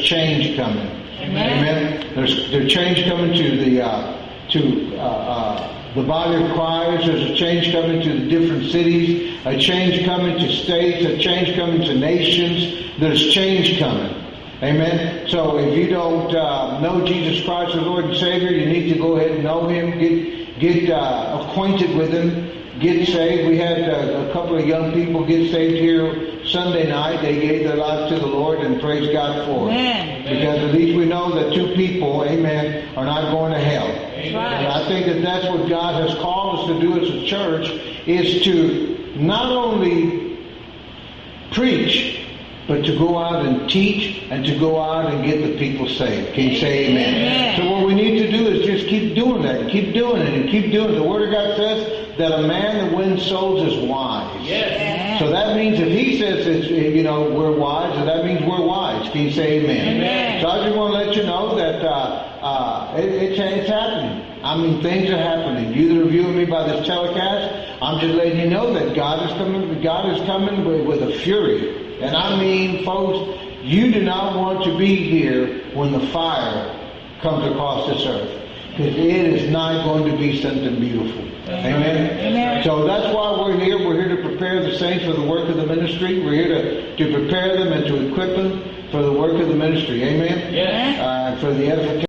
change coming. Amen. There's change coming to the body of Christ. There's a change coming to the different cities, a change coming to states, a change coming to nations. There's change coming. Amen. So if you don't know Jesus Christ as Lord and Savior, you need to go ahead and know Him, get acquainted with Him, get saved. We had a couple of young people get saved here Sunday night. They gave their life to the Lord, and praise God for it. Because at least we know that two people, amen, are not going to hell. And I think that that's what God has called us to do as a church, is to not only preach, but to go out and teach and to go out and get the people saved. Can you say amen? Amen. So what we need to do is just keep doing that, and keep doing it, and keep doing it. The Word of God says that a man that wins souls is wise. Yes. So that means if He says it's, we're wise, so that means we're wise. Can you say amen? Amen. So I just want to let you know that it's happening. I mean, things are happening. You that are viewing me by this telecast, I'm just letting you know that God is coming. God is coming with a fury. And I mean, folks, you do not want to be here when the fire comes across this earth. Because it is not going to be something beautiful. Amen? Amen. So that's why we're here. We're here to prepare the saints for the work of the ministry. We're here to prepare them and to equip them for the work of the ministry. Amen? Yes. For the edification.